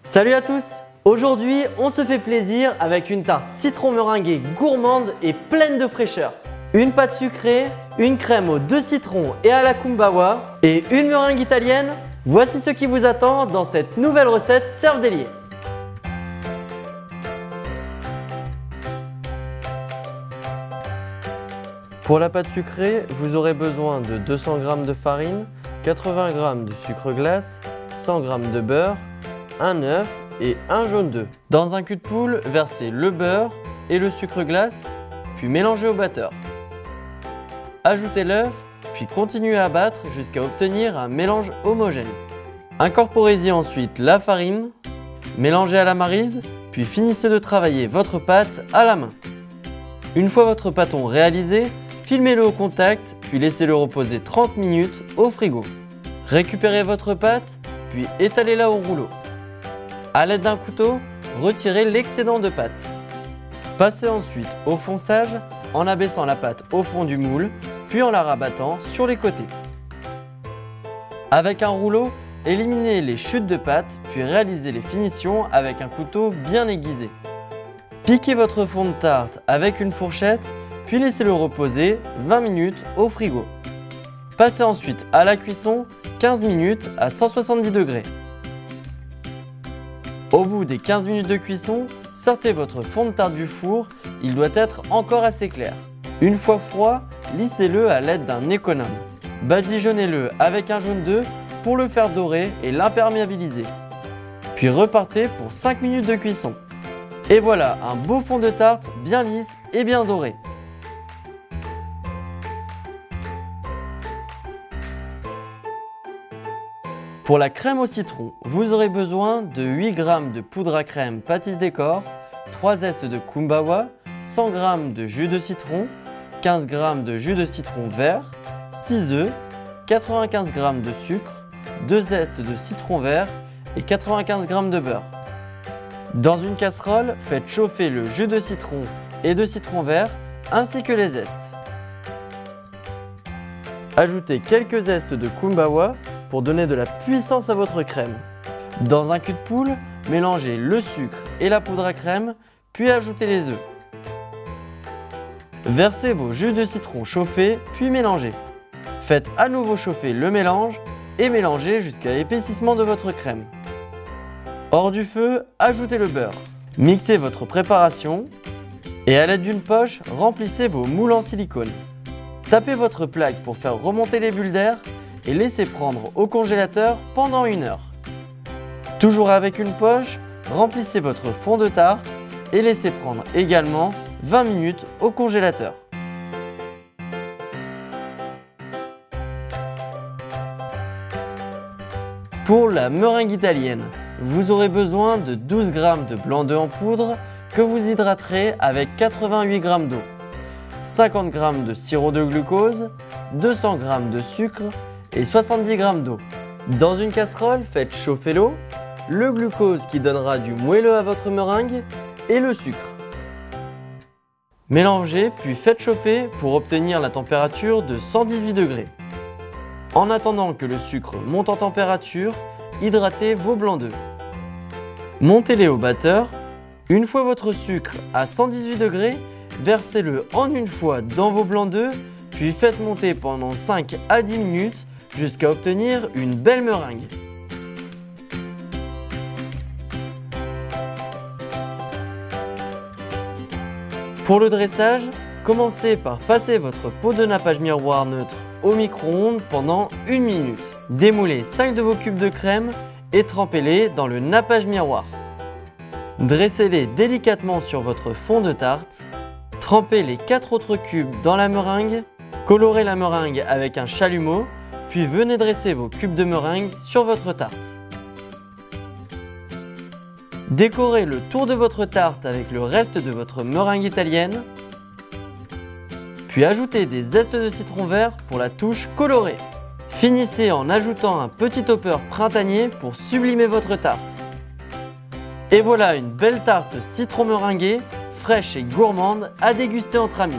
Salut à tous! Aujourd'hui, on se fait plaisir avec une tarte citron meringuée gourmande et pleine de fraîcheur. Une pâte sucrée, une crème aux 2 citrons et à la kumbawa et une meringue italienne. Voici ce qui vous attend dans cette nouvelle recette Cervedellier. Pour la pâte sucrée, vous aurez besoin de 200 g de farine, 80 g de sucre glace, 100 g de beurre, un œuf et un jaune d'œuf. Dans un cul de poule, versez le beurre et le sucre glace, puis mélangez au batteur. Ajoutez l'œuf, puis continuez à battre jusqu'à obtenir un mélange homogène. Incorporez-y ensuite la farine, mélangez à la maryse, puis finissez de travailler votre pâte à la main. Une fois votre pâton réalisé, filmez-le au contact, puis laissez-le reposer 30 minutes au frigo. Récupérez votre pâte, puis étalez-la au rouleau. A l'aide d'un couteau, retirez l'excédent de pâte. Passez ensuite au fonçage en abaissant la pâte au fond du moule, puis en la rabattant sur les côtés. Avec un rouleau, éliminez les chutes de pâte, puis réalisez les finitions avec un couteau bien aiguisé. Piquez votre fond de tarte avec une fourchette, puis laissez-le reposer 20 minutes au frigo. Passez ensuite à la cuisson 15 minutes à 170 degrés. Au bout des 15 minutes de cuisson, sortez votre fond de tarte du four, il doit être encore assez clair. Une fois froid, lissez-le à l'aide d'un économe. Badigeonnez-le avec un jaune d'œuf pour le faire dorer et l'imperméabiliser. Puis repartez pour 5 minutes de cuisson. Et voilà un beau fond de tarte bien lisse et bien doré. Pour la crème au citron, vous aurez besoin de 8 g de poudre à crème pâtisse décor, 3 zestes de kumbawa, 100 g de jus de citron, 15 g de jus de citron vert, 6 œufs, 95 g de sucre, 2 zestes de citron vert et 95 g de beurre. Dans une casserole, faites chauffer le jus de citron et de citron vert ainsi que les zestes. Ajoutez quelques zestes de kumbawa pour donner de la puissance à votre crème. Dans un cul de poule, mélangez le sucre et la poudre à crème, puis ajoutez les œufs. Versez vos jus de citron chauffés, puis mélangez. Faites à nouveau chauffer le mélange et mélangez jusqu'à épaississement de votre crème. Hors du feu, ajoutez le beurre. Mixez votre préparation et à l'aide d'une poche, remplissez vos moules en silicone. Tapez votre plaque pour faire remonter les bulles d'air et laissez prendre au congélateur pendant 1 heure. Toujours avec une poche, remplissez votre fond de tarte et laissez prendre également 20 minutes au congélateur. Pour la meringue italienne, vous aurez besoin de 12 g de blanc d'œuf en poudre que vous hydraterez avec 88 g d'eau, 50 g de sirop de glucose, 200 g de sucre et 70 g d'eau. Dans une casserole, faites chauffer l'eau, le glucose qui donnera du moelleux à votre meringue et le sucre. Mélangez puis faites chauffer pour obtenir la température de 118 degrés. En attendant que le sucre monte en température, hydratez vos blancs d'œufs. Montez-les au batteur. Une fois votre sucre à 118 degrés, versez-le en une fois dans vos blancs d'œufs, puis faites monter pendant 5 à 10 minutes jusqu'à obtenir une belle meringue. Pour le dressage, commencez par passer votre pot de nappage miroir neutre au micro-ondes pendant 1 minute. Démoulez 5 de vos cubes de crème et trempez-les dans le nappage miroir. Dressez-les délicatement sur votre fond de tarte. Trempez les 4 autres cubes dans la meringue. Colorez la meringue avec un chalumeau, puis venez dresser vos cubes de meringue sur votre tarte. Décorez le tour de votre tarte avec le reste de votre meringue italienne. Puis ajoutez des zestes de citron vert pour la touche colorée. Finissez en ajoutant un petit topper printanier pour sublimer votre tarte. Et voilà une belle tarte citron meringuée, fraîche et gourmande à déguster entre amis.